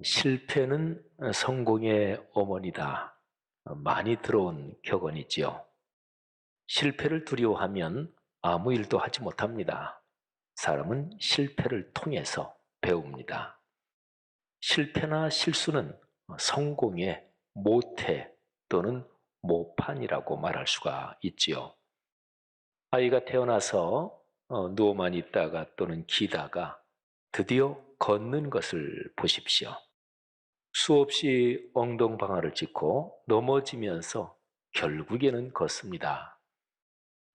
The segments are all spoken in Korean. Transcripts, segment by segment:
실패는 성공의 어머니다. 많이 들어온 격언이지요. 실패를 두려워하면 아무 일도 하지 못합니다. 사람은 실패를 통해서 배웁니다. 실패나 실수는 성공의 모태 또는 모판이라고 말할 수가 있지요. 아이가 태어나서 누워만 있다가 또는 기다가 드디어 걷는 것을 보십시오. 수없이 엉덩방아를 짚고 넘어지면서 결국에는 걷습니다.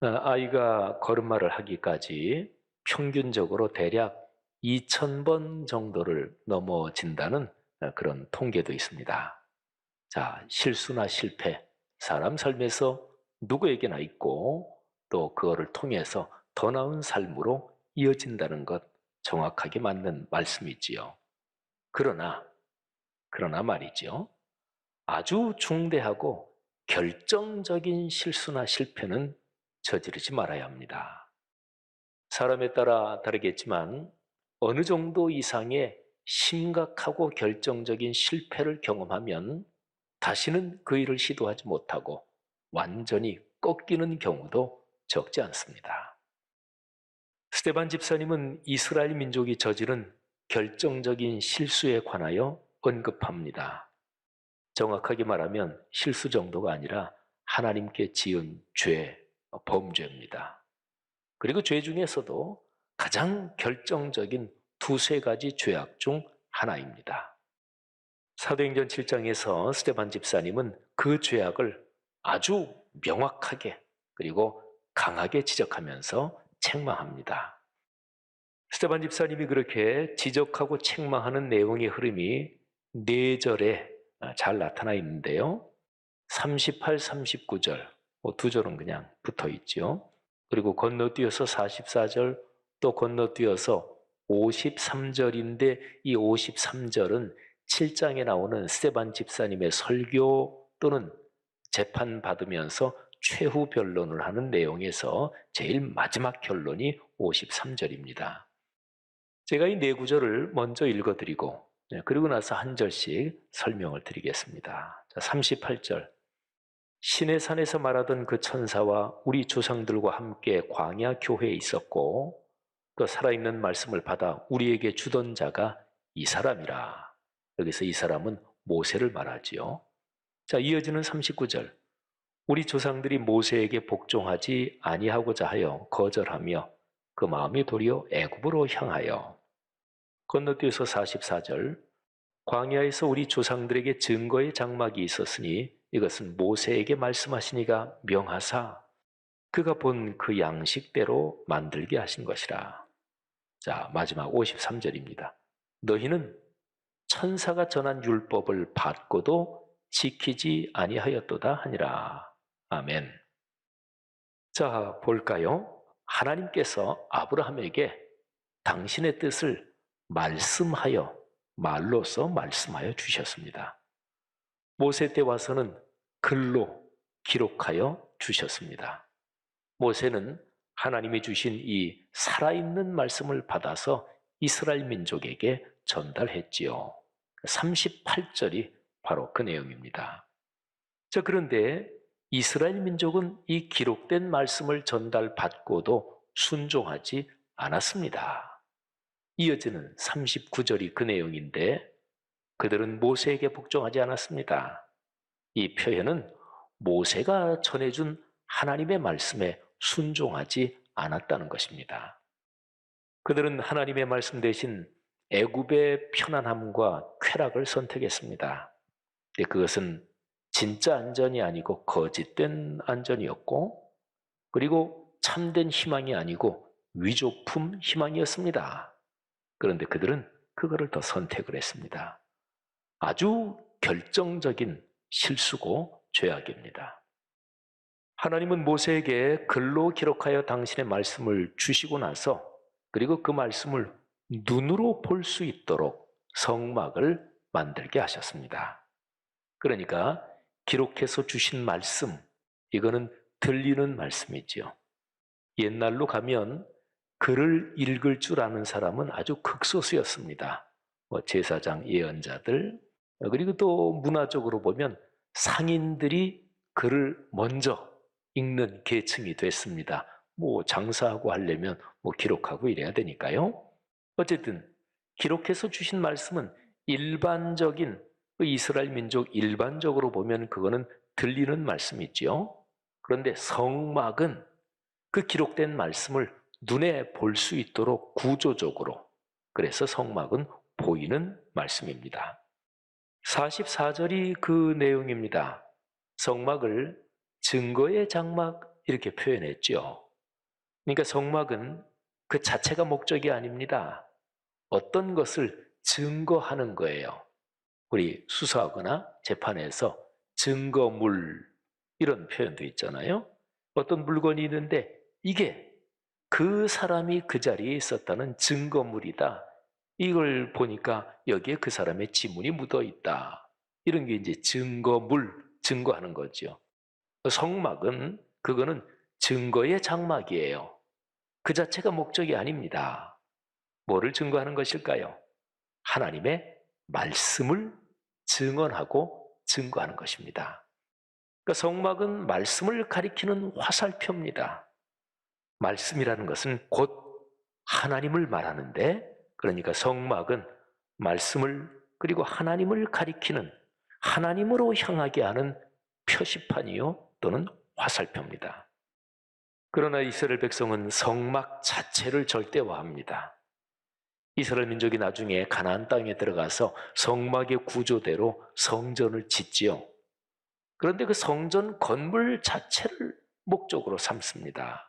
아이가 걸음마를 하기까지 평균적으로 대략 2,000번 정도를 넘어진다는 그런 통계도 있습니다. 자, 실수나 실패, 사람 삶에서 누구에게나 있고 또 그거를 통해서 더 나은 삶으로 이어진다는 것 정확하게 맞는 말씀이지요. 그러나 말이죠. 아주 중대하고 결정적인 실수나 실패는 저지르지 말아야 합니다. 사람에 따라 다르겠지만 어느 정도 이상의 심각하고 결정적인 실패를 경험하면 다시는 그 일을 시도하지 못하고 완전히 꺾이는 경우도 적지 않습니다. 스테반 집사님은 이스라엘 민족이 저지른 결정적인 실수에 관하여 언급합니다. 정확하게 말하면 실수 정도가 아니라 하나님께 지은 죄, 범죄입니다. 그리고 죄 중에서도 가장 결정적인 두세 가지 죄악 중 하나입니다. 사도행전 7장에서 스데반 집사님은 그 죄악을 아주 명확하게 그리고 강하게 지적하면서 책망합니다. 스데반 집사님이 그렇게 지적하고 책망하는 내용의 흐름이 4절에 잘 나타나 있는데요. 38, 39절, 두 절은 그냥 붙어 있죠. 그리고 건너뛰어서 44절, 또 건너뛰어서 53절인데 이 53절은 7장에 나오는 스데반 집사님의 설교 또는 재판받으면서 최후 변론을 하는 내용에서 제일 마지막 결론이 53절입니다. 제가 이 4구절을 먼저 읽어드리고 그리고 나서 한 절씩 설명을 드리겠습니다. 38절 신의 산에서 말하던 그 천사와 우리 조상들과 함께 광야 교회에 있었고 또 살아있는 말씀을 받아 우리에게 주던 자가 이 사람이라. 여기서 이 사람은 모세를 말하지요. 자, 이어지는 39절 우리 조상들이 모세에게 복종하지 아니하고자 하여 거절하며 그 마음이 도리어 애굽으로 향하여 건너뛰어서 44절 광야에서 우리 조상들에게 증거의 장막이 있었으니 이것은 모세에게 말씀하시니가 명하사 그가 본 그 양식대로 만들게 하신 것이라. 자, 마지막 53절입니다. 너희는 천사가 전한 율법을 받고도 지키지 아니하였도다 하니라. 아멘. 자, 볼까요? 하나님께서 아브라함에게 당신의 뜻을 말로써 말씀하여 주셨습니다. 모세 때 와서는 글로 기록하여 주셨습니다. 모세는 하나님이 주신 이 살아있는 말씀을 받아서 이스라엘 민족에게 전달했지요. 38절이 바로 그 내용입니다. 자, 그런데 이스라엘 민족은 이 기록된 말씀을 전달받고도 순종하지 않았습니다. 이어지는 39절이 그 내용인데 그들은 모세에게 복종하지 않았습니다. 이 표현은 모세가 전해준 하나님의 말씀에 순종하지 않았다는 것입니다. 그들은 하나님의 말씀 대신 애굽의 편안함과 쾌락을 선택했습니다. 그것은 진짜 안전이 아니고 거짓된 안전이었고 그리고 참된 희망이 아니고 위조품 희망이었습니다. 그런데 그들은 그거를 더 선택을 했습니다. 아주 결정적인 실수고 죄악입니다. 하나님은 모세에게 글로 기록하여 당신의 말씀을 주시고 나서 그리고 그 말씀을 눈으로 볼 수 있도록 성막을 만들게 하셨습니다. 그러니까 기록해서 주신 말씀, 이거는 들리는 말씀이지요. 옛날로 가면 글을 읽을 줄 아는 사람은 아주 극소수였습니다. 제사장, 예언자들, 그리고 또 문화적으로 보면 상인들이 글을 먼저 읽는 계층이 됐습니다. 장사하고 하려면 기록하고 이래야 되니까요. 어쨌든 기록해서 주신 말씀은 일반적인 이스라엘 민족 일반적으로 보면 그거는 들리는 말씀이지요. 그런데 성막은 그 기록된 말씀을 눈에 볼 수 있도록 구조적으로, 그래서 성막은 보이는 말씀입니다. 44절이 그 내용입니다. 성막을 증거의 장막 이렇게 표현했죠. 그러니까 성막은 그 자체가 목적이 아닙니다. 어떤 것을 증거하는 거예요. 우리 수사하거나 재판에서 증거물 이런 표현도 있잖아요. 어떤 물건이 있는데 이게 그 사람이 그 자리에 있었다는 증거물이다. 이걸 보니까 여기에 그 사람의 지문이 묻어 있다. 이런 게 이제 증거물, 증거하는 거죠. 성막은 그거는 증거의 장막이에요. 그 자체가 목적이 아닙니다. 뭐를 증거하는 것일까요? 하나님의 말씀을 증언하고 증거하는 것입니다. 그러니까 성막은 말씀을 가리키는 화살표입니다. 말씀이라는 것은 곧 하나님을 말하는데, 그러니까 성막은 말씀을 그리고 하나님을 가리키는, 하나님으로 향하게 하는 표시판이요 또는 화살표입니다. 그러나 이스라엘 백성은 성막 자체를 절대화합니다. 이스라엘 민족이 나중에 가나안 땅에 들어가서 성막의 구조대로 성전을 짓지요. 그런데 그 성전 건물 자체를 목적으로 삼습니다.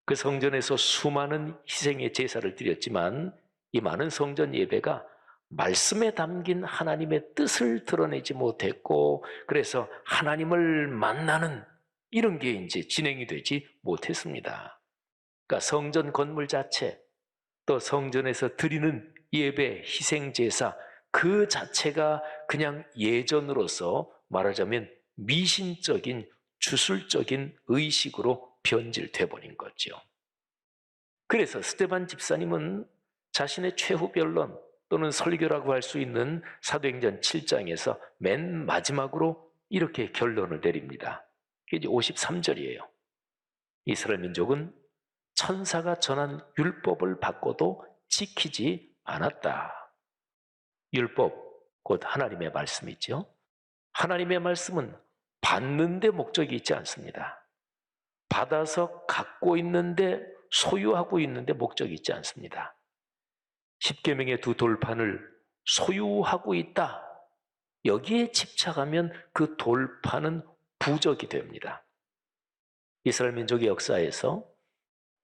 그 성전에서 수많은 희생의 제사를 드렸지만 이 많은 성전 예배가 말씀에 담긴 하나님의 뜻을 드러내지 못했고, 그래서 하나님을 만나는 이런 게 이제 진행이 되지 못했습니다. 그러니까 성전 건물 자체, 또 성전에서 드리는 예배, 희생 제사 그 자체가 그냥 예전으로서 말하자면 미신적인 주술적인 의식으로 변질돼 버린 거죠. 그래서 스데반 집사님은 자신의 최후 변론 또는 설교라고 할 수 있는 사도행전 7장에서 맨 마지막으로 이렇게 결론을 내립니다. 그게 이제 53절이에요. 이스라엘 민족은 천사가 전한 율법을 받고도 지키지 않았다. 율법, 곧 하나님의 말씀이죠. 하나님의 말씀은 받는 데 목적이 있지 않습니다. 받아서 갖고 있는데, 소유하고 있는데 목적이 있지 않습니다. 십계명의 두 돌판을 소유하고 있다. 여기에 집착하면 그 돌판은 부적이 됩니다. 이스라엘 민족의 역사에서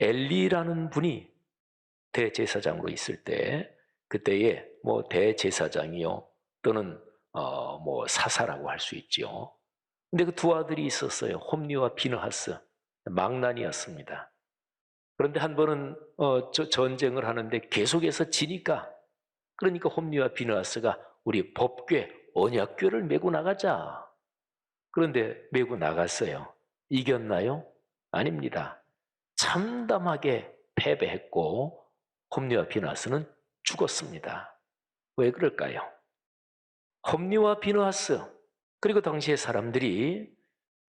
엘리라는 분이 대제사장으로 있을 때, 그때에 대제사장이요 또는 사사라고 할 수 있죠. 근데 그 두 아들이 있었어요. 홈리와 비느하스, 망난이었습니다. 그런데 한 번은 전쟁을 하는데 계속해서 지니까, 그러니까 홈리와 비느하스가 우리 법궤, 언약궤를 메고 나가자. 그런데 메고 나갔어요. 이겼나요? 아닙니다. 참담하게 패배했고 홈리와 비느하스는 죽었습니다. 왜 그럴까요? 홈리와 비느하스 그리고 당시의 사람들이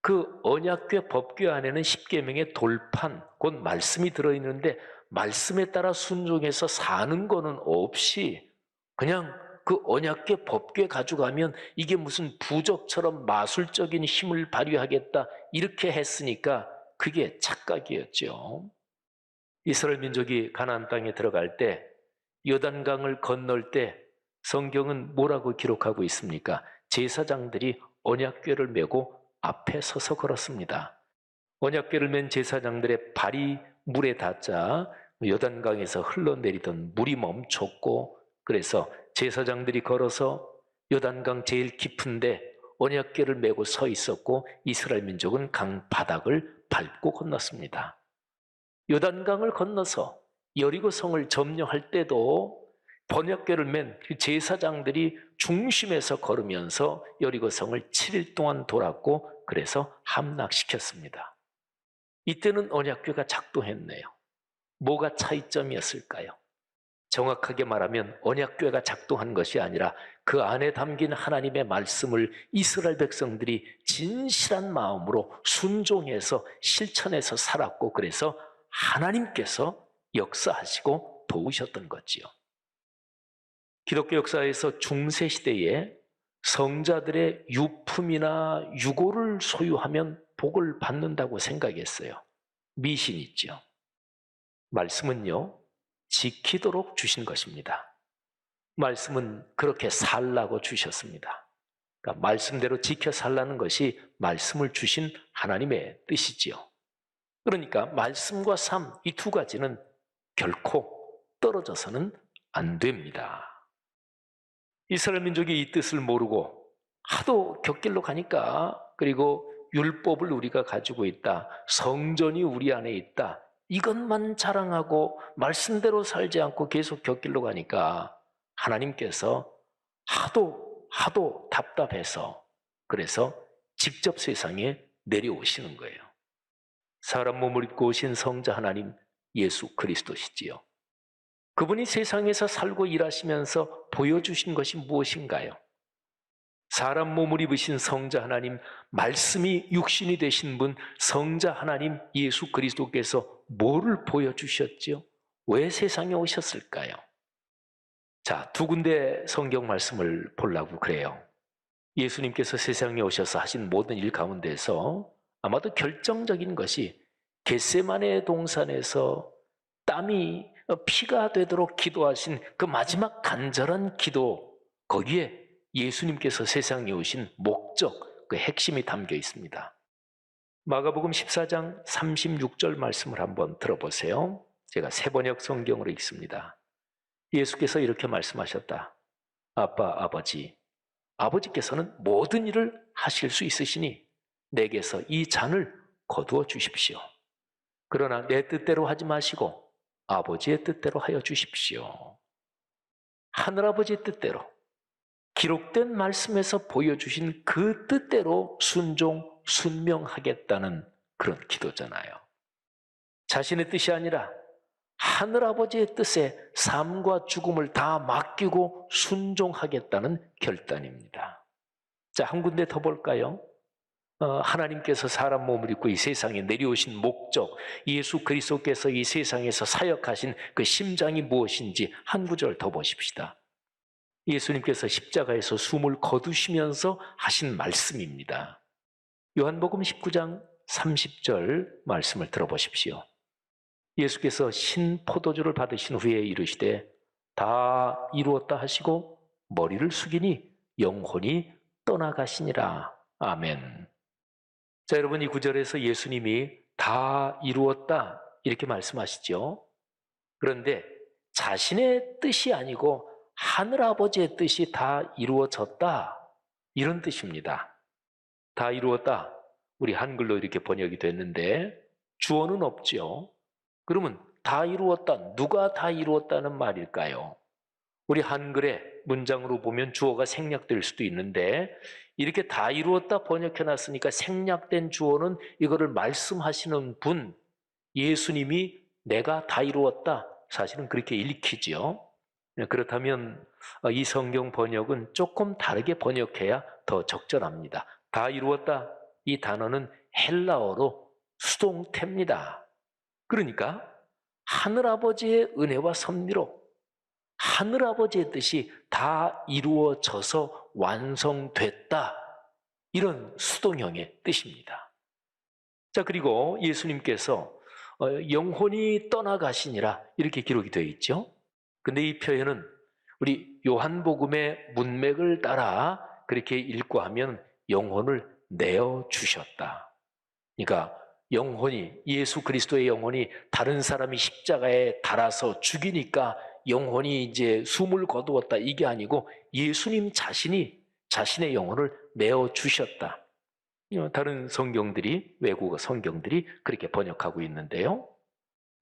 그 언약궤 법궤 안에는 십계명의 돌판 곧 말씀이 들어있는데 말씀에 따라 순종해서 사는 거는 없이 그냥 그 언약궤 법궤 가져가면 이게 무슨 부적처럼 마술적인 힘을 발휘하겠다 이렇게 했으니까 그게 착각이었죠. 이스라엘 민족이 가나안 땅에 들어갈 때 요단강을 건널 때 성경은 뭐라고 기록하고 있습니까? 제사장들이 언약궤를 메고 앞에 서서 걸었습니다. 언약궤를 맨 제사장들의 발이 물에 닿자 요단강에서 흘러내리던 물이 멈췄고, 그래서 제사장들이 걸어서 요단강 제일 깊은데 언약궤를 메고 서 있었고 이스라엘 민족은 강 바닥을 밟고 건넜습니다. 요단강을 건너서 여리고성을 점령할 때도 언약궤를 맨 제사장들이 중심에서 걸으면서 여리고성을 7일 동안 돌았고 그래서 함락시켰습니다. 이때는 언약궤가 작동했네요. 뭐가 차이점이었을까요? 정확하게 말하면 언약궤가 작동한 것이 아니라 그 안에 담긴 하나님의 말씀을 이스라엘 백성들이 진실한 마음으로 순종해서 실천해서 살았고, 그래서 하나님께서 역사하시고 도우셨던 거지요. 기독교 역사에서 중세시대에 성자들의 유품이나 유고를 소유하면 복을 받는다고 생각했어요. 미신 있죠. 말씀은요, 지키도록 주신 것입니다. 말씀은 그렇게 살라고 주셨습니다. 그러니까 말씀대로 지켜 살라는 것이 말씀을 주신 하나님의 뜻이지요. 그러니까 말씀과 삶, 이 두 가지는 결코 떨어져서는 안 됩니다. 이스라엘 민족이 이 뜻을 모르고 하도 곁길로 가니까, 그리고 율법을 우리가 가지고 있다, 성전이 우리 안에 있다, 이것만 자랑하고 말씀대로 살지 않고 계속 곁길로 가니까 하나님께서 하도 답답해서, 그래서 직접 세상에 내려오시는 거예요. 사람 몸을 입고 오신 성자 하나님 예수 그리스도시지요. 그분이 세상에서 살고 일하시면서 보여주신 것이 무엇인가요? 사람 몸을 입으신 성자 하나님, 말씀이 육신이 되신 분 성자 하나님 예수 그리스도께서 뭐를 보여주셨지요? 왜 세상에 오셨을까요? 자, 두 군데 성경 말씀을 보려고 그래요. 예수님께서 세상에 오셔서 하신 모든 일 가운데서 아마도 결정적인 것이 겟세마네 동산에서 땀이 피가 되도록 기도하신 그 마지막 간절한 기도, 거기에 예수님께서 세상에 오신 목적, 그 핵심이 담겨 있습니다. 마가복음 14장 36절 말씀을 한번 들어보세요. 제가 새번역 성경으로 읽습니다. 예수께서 이렇게 말씀하셨다. 아빠, 아버지께서는 모든 일을 하실 수 있으시니 내게서 이 잔을 거두어 주십시오. 그러나 내 뜻대로 하지 마시고 아버지의 뜻대로 하여 주십시오. 하늘아버지의 뜻대로, 기록된 말씀에서 보여주신 그 뜻대로 순명하겠다는 그런 기도잖아요. 자신의 뜻이 아니라 하늘아버지의 뜻에 삶과 죽음을 다 맡기고 순종하겠다는 결단입니다. 자, 한 군데 더 볼까요? 하나님께서 사람 몸을 입고 이 세상에 내려오신 목적, 예수 그리스도께서 이 세상에서 사역하신 그 심장이 무엇인지 한 구절 더 보십시다. 예수님께서 십자가에서 숨을 거두시면서 하신 말씀입니다. 요한복음 19장 30절 말씀을 들어보십시오. 예수께서 신포도주를 받으신 후에 이르시되 다 이루었다 하시고 머리를 숙이니 영혼이 떠나가시니라. 아멘. 자, 여러분, 이 구절에서 예수님이 다 이루었다 이렇게 말씀하시죠. 그런데 자신의 뜻이 아니고 하늘아버지의 뜻이 다 이루어졌다, 이런 뜻입니다. 다 이루었다, 우리 한글로 이렇게 번역이 됐는데 주어는 없죠. 그러면 다 이루었다, 누가 다 이루었다는 말일까요? 우리 한글의 문장으로 보면 주어가 생략될 수도 있는데 이렇게 다 이루었다 번역해놨으니까 생략된 주어는 이거를 말씀하시는 분, 예수님이 내가 다 이루었다, 사실은 그렇게 읽히죠. 그렇다면 이 성경 번역은 조금 다르게 번역해야 더 적절합니다. 다 이루었다, 이 단어는 헬라어로 수동태입니다. 그러니까 하늘아버지의 은혜와 섭리로 하늘아버지의 뜻이 다 이루어져서 완성됐다, 이런 수동형의 뜻입니다. 자, 그리고 예수님께서 영혼이 떠나가시니라 이렇게 기록이 되어 있죠. 근데 이 표현은 우리 요한복음의 문맥을 따라 그렇게 읽고 하면 영혼을 내어주셨다. 그러니까 영혼이, 예수 그리스도의 영혼이 다른 사람이 십자가에 달아서 죽이니까 영혼이 이제 숨을 거두었다, 이게 아니고 예수님 자신이 자신의 영혼을 내어주셨다. 다른 성경들이, 외국어 성경들이 그렇게 번역하고 있는데요.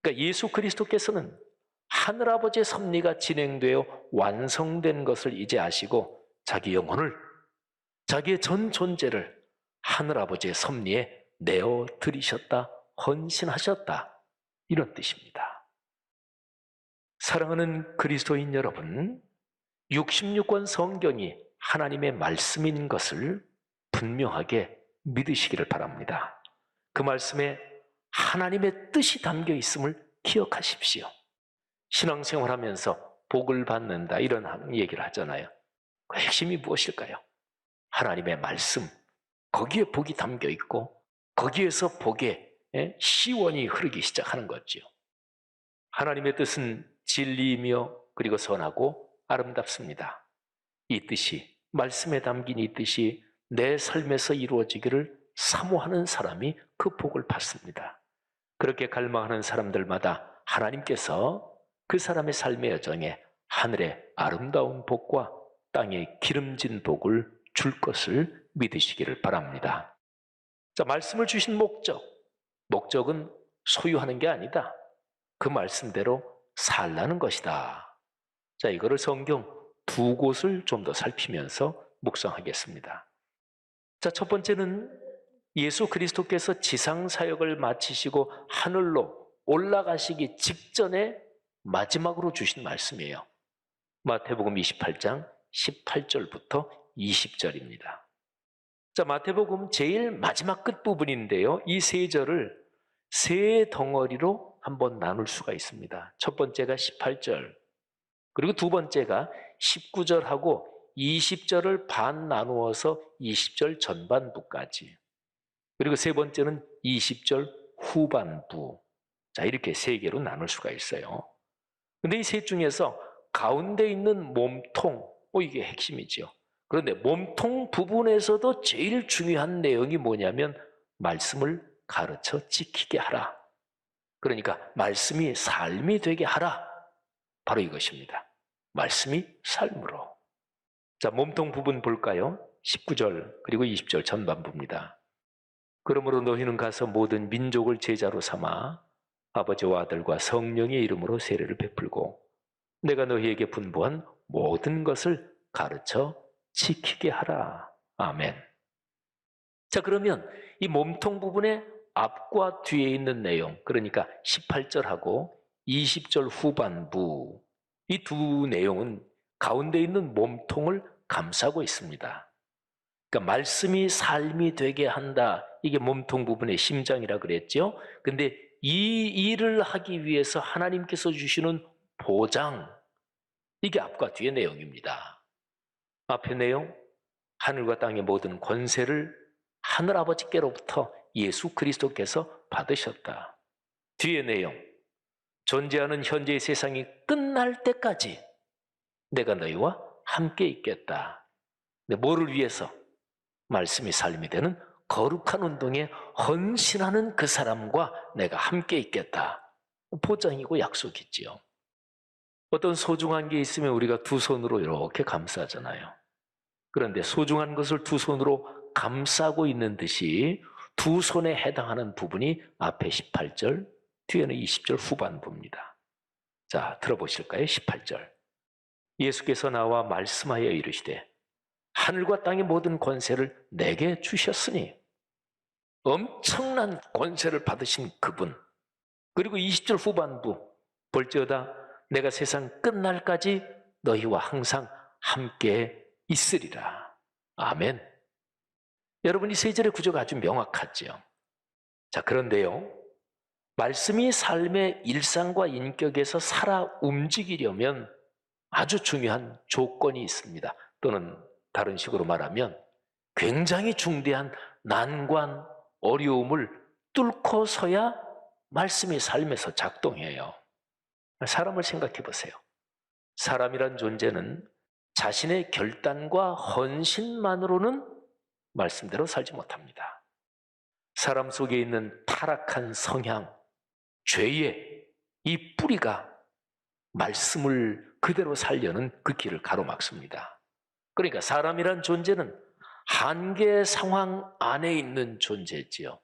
그러니까 예수 그리스도께서는 하늘아버지의 섭리가 진행되어 완성된 것을 이제 아시고 자기 영혼을, 자기의 전 존재를 하늘아버지의 섭리에 내어드리셨다, 헌신하셨다, 이런 뜻입니다. 사랑하는 그리스도인 여러분, 66권 성경이 하나님의 말씀인 것을 분명하게 믿으시기를 바랍니다. 그 말씀에 하나님의 뜻이 담겨 있음을 기억하십시오. 신앙생활하면서 복을 받는다 이런 얘기를 하잖아요. 그 핵심이 무엇일까요? 하나님의 말씀, 거기에 복이 담겨 있고 거기에서 복의 시원이 흐르기 시작하는 거죠. 하나님의 뜻은 진리이며 그리고 선하고 아름답습니다. 이 뜻이, 말씀에 담긴 이 뜻이 내 삶에서 이루어지기를 사모하는 사람이 그 복을 받습니다. 그렇게 갈망하는 사람들마다 하나님께서 그 사람의 삶의 여정에 하늘의 아름다운 복과 땅의 기름진 복을 줄 것을 믿으시기를 바랍니다. 자, 말씀을 주신 목적은 소유하는 게 아니다. 그 말씀대로 살라는 것이다. 자, 이거를 성경 두 곳을 좀 더 살피면서 묵상하겠습니다. 자, 첫 번째는 예수 그리스도께서 지상 사역을 마치시고 하늘로 올라가시기 직전에 마지막으로 주신 말씀이에요. 마태복음 28장 18절부터 20절입니다. 자, 마태복음 제일 마지막 끝부분인데요. 이 세 절을 세 덩어리로 한번 나눌 수가 있습니다. 첫 번째가 18절, 그리고 두 번째가 19절하고 20절을 반 나누어서 20절 전반부까지, 그리고 세 번째는 20절 후반부. 자, 이렇게 세 개로 나눌 수가 있어요. 근데 이 셋 중에서 가운데 있는 몸통, 이게 핵심이죠. 그런데 몸통 부분에서도 제일 중요한 내용이 뭐냐면 말씀을 가르쳐 지키게 하라. 그러니까 말씀이 삶이 되게 하라. 바로 이것입니다. 말씀이 삶으로. 자, 몸통 부분 볼까요? 19절 그리고 20절 전반부입니다. 그러므로 너희는 가서 모든 민족을 제자로 삼아 아버지와 아들과 성령의 이름으로 세례를 베풀고 내가 너희에게 분부한 모든 것을 가르쳐 지키게 하라. 아멘. 자, 그러면 이 몸통 부분의 앞과 뒤에 있는 내용, 그러니까 18절하고 20절 후반부, 이 두 내용은 가운데 있는 몸통을 감싸고 있습니다. 그러니까 말씀이 삶이 되게 한다. 이게 몸통 부분의 심장이라 그랬죠. 근데 이 일을 하기 위해서 하나님께서 주시는 보장, 이게 앞과 뒤의 내용입니다. 앞의 내용, 하늘과 땅의 모든 권세를 하늘아버지께로부터 예수 그리스도께서 받으셨다. 뒤의 내용, 존재하는 현재의 세상이 끝날 때까지 내가 너희와 함께 있겠다. 근데 뭐를 위해서? 말씀이 삶이 되는 거룩한 운동에 헌신하는 그 사람과 내가 함께 있겠다. 보장이고 약속이지요. 어떤 소중한 게 있으면 우리가 두 손으로 이렇게 감싸잖아요. 그런데 소중한 것을 두 손으로 감싸고 있는 듯이 두 손에 해당하는 부분이 앞에 18절, 뒤에는 20절 후반부입니다. 자, 들어보실까요? 18절. 예수께서 나와 말씀하여 이르시되 하늘과 땅의 모든 권세를 내게 주셨으니, 엄청난 권세를 받으신 그분. 그리고 20절 후반부 볼지어다 내가 세상 끝날까지 너희와 항상 함께 있으리라. 아멘. 여러분, 이 세 절의 구조가 아주 명확하죠. 자, 그런데요, 말씀이 삶의 일상과 인격에서 살아 움직이려면 아주 중요한 조건이 있습니다. 또는 다른 식으로 말하면 굉장히 중대한 난관, 어려움을 뚫고서야 말씀이 삶에서 작동해요. 사람을 생각해 보세요. 사람이란 존재는 자신의 결단과 헌신만으로는 말씀대로 살지 못합니다. 사람 속에 있는 타락한 성향, 죄의 이 뿌리가 말씀을 그대로 살려는 그 길을 가로막습니다. 그러니까 사람이란 존재는 한계 상황 안에 있는 존재지요.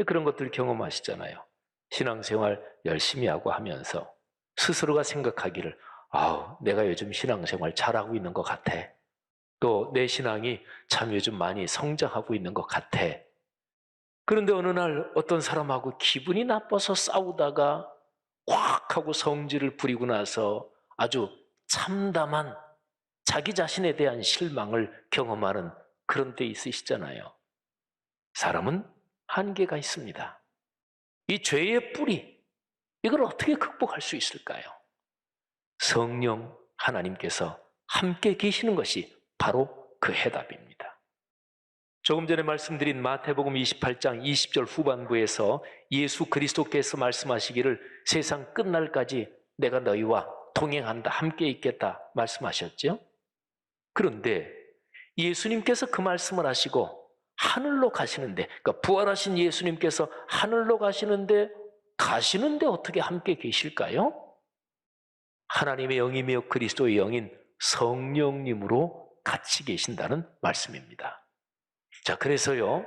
그런 것들 경험하시잖아요. 신앙생활 열심히 하고 하면서 스스로가 생각하기를 내가 요즘 신앙생활 잘하고 있는 것 같아. 또 내 신앙이 참 요즘 많이 성장하고 있는 것 같아. 그런데 어느 날 어떤 사람하고 기분이 나빠서 싸우다가 확 악하고 성질을 부리고 나서 아주 참담한 자기 자신에 대한 실망을 경험하는 그런 때 있으시잖아요. 사람은 한계가 있습니다. 이 죄의 뿌리, 이걸 어떻게 극복할 수 있을까요? 성령 하나님께서 함께 계시는 것이 바로 그 해답입니다. 조금 전에 말씀드린 마태복음 28장 20절 후반부에서 예수 그리스도께서 말씀하시기를 세상 끝날까지 내가 너희와 동행한다, 함께 있겠다 말씀하셨죠? 그런데 예수님께서 그 말씀을 하시고 하늘로 가시는데, 그러니까 부활하신 예수님께서 하늘로 가시는데 어떻게 함께 계실까요? 하나님의 영이며 그리스도의 영인 성령님으로 같이 계신다는 말씀입니다. 자, 그래서요,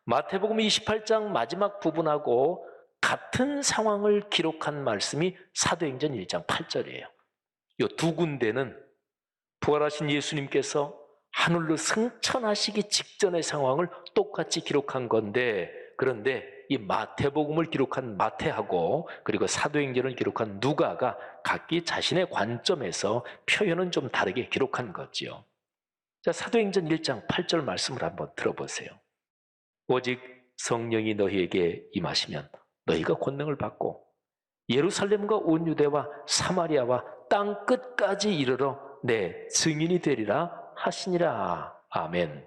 마태복음 28장 마지막 부분하고 같은 상황을 기록한 말씀이 사도행전 1장 8절이에요. 이 두 군데는 부활하신 예수님께서 하늘로 승천하시기 직전의 상황을 똑같이 기록한 건데, 그런데 이 마태복음을 기록한 마태하고 그리고 사도행전을 기록한 누가가 각기 자신의 관점에서 표현은 좀 다르게 기록한 거지요. 자, 사도행전 1장 8절 말씀을 한번 들어보세요. 오직 성령이 너희에게 임하시면 너희가 권능을 받고 예루살렘과 온 유대와 사마리아와 땅 끝까지 이르러 내 증인이 되리라 하시니라. 아멘.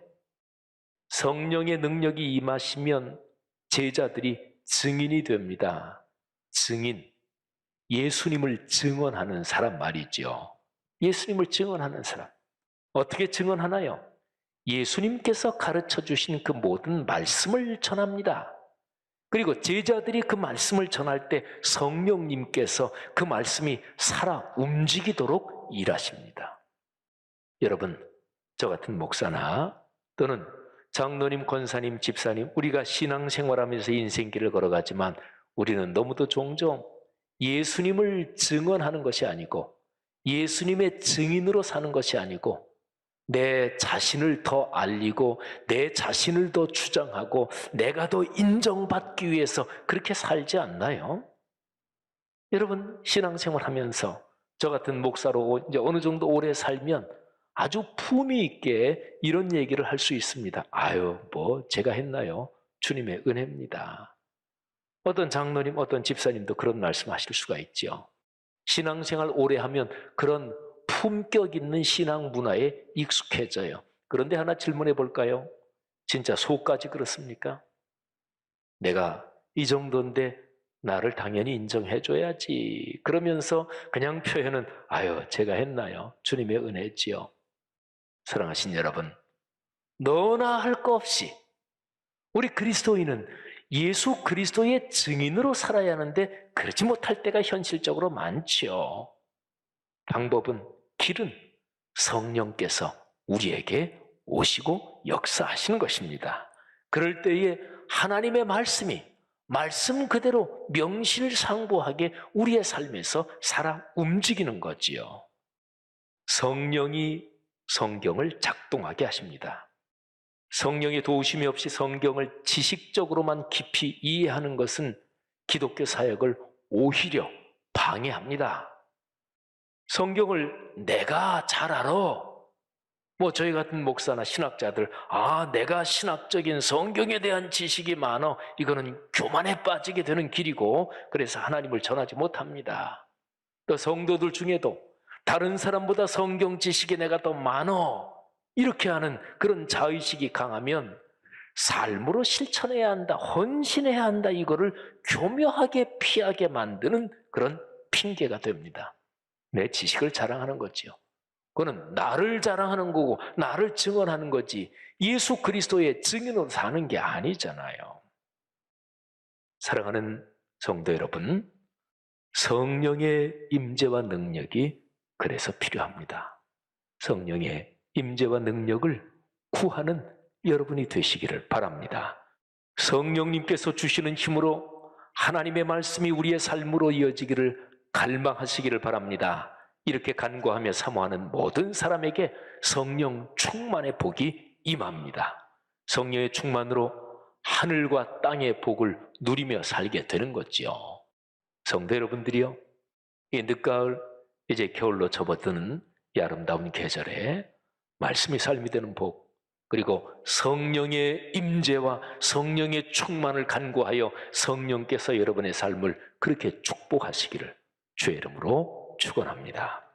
성령의 능력이 임하시면 제자들이 증인이 됩니다. 증인, 예수님을 증언하는 사람 말이죠. 예수님을 증언하는 사람. 어떻게 증언하나요? 예수님께서 가르쳐 주신 그 모든 말씀을 전합니다. 그리고 제자들이 그 말씀을 전할 때 성령님께서 그 말씀이 살아 움직이도록 일하십니다. 여러분, 저 같은 목사나 또는 장로님, 권사님, 집사님, 우리가 신앙생활하면서 인생길을 걸어가지만 우리는 너무도 종종 예수님을 증언하는 것이 아니고 예수님의 증인으로 사는 것이 아니고 내 자신을 더 알리고 내 자신을 더 주장하고 내가 더 인정받기 위해서 그렇게 살지 않나요? 여러분, 신앙생활 하면서 저 같은 목사로 이제 어느 정도 오래 살면 아주 품위 있게 이런 얘기를 할 수 있습니다. 아유, 뭐 제가 했나요? 주님의 은혜입니다. 어떤 장로님, 어떤 집사님도 그런 말씀하실 수가 있죠. 신앙생활 오래 하면 그런 품격 있는 신앙 문화에 익숙해져요. 그런데 하나 질문해 볼까요? 진짜 속까지 그렇습니까? 내가 이 정도인데 나를 당연히 인정해 줘야지. 그러면서 그냥 표현은 아유, 제가 했나요? 주님의 은혜지요. 사랑하신 여러분, 너나 할 거 없이 우리 그리스도인은 예수 그리스도의 증인으로 살아야 하는데 그러지 못할 때가 현실적으로 많지요. 방법은, 길은 성령께서 우리에게 오시고 역사하시는 것입니다. 그럴 때에 하나님의 말씀이 말씀 그대로 명실상부하게 우리의 삶에서 살아 움직이는 거지요. 성령이 성경을 작동하게 하십니다. 성령의 도우심이 없이 성경을 지식적으로만 깊이 이해하는 것은 기독교 사역을 오히려 방해합니다. 성경을 내가 잘 알아. 뭐 저희 같은 목사나 신학자들, 내가 신학적인 성경에 대한 지식이 많아. 이거는 교만에 빠지게 되는 길이고 그래서 하나님을 전하지 못합니다. 또 성도들 중에도 다른 사람보다 성경 지식이 내가 더 많아. 이렇게 하는 그런 자의식이 강하면 삶으로 실천해야 한다, 헌신해야 한다, 이거를 교묘하게 피하게 만드는 그런 핑계가 됩니다. 내 지식을 자랑하는 거지요. 그거는 나를 자랑하는 거고 나를 증언하는 거지 예수 그리스도의 증인으로 사는 게 아니잖아요. 사랑하는 성도 여러분, 성령의 임재와 능력이 그래서 필요합니다. 성령의 임재와 능력을 구하는 여러분이 되시기를 바랍니다. 성령님께서 주시는 힘으로 하나님의 말씀이 우리의 삶으로 이어지기를 갈망하시기를 바랍니다. 이렇게 간구하며 사모하는 모든 사람에게 성령 충만의 복이 임합니다. 성령의 충만으로 하늘과 땅의 복을 누리며 살게 되는 거지요. 성도 여러분들이요, 이 늦가을 이제 겨울로 접어드는 이 아름다운 계절에 말씀이 삶이 되는 복, 그리고 성령의 임재와 성령의 충만을 간구하여 성령께서 여러분의 삶을 그렇게 축복하시기를 주의 이름으로 축원합니다.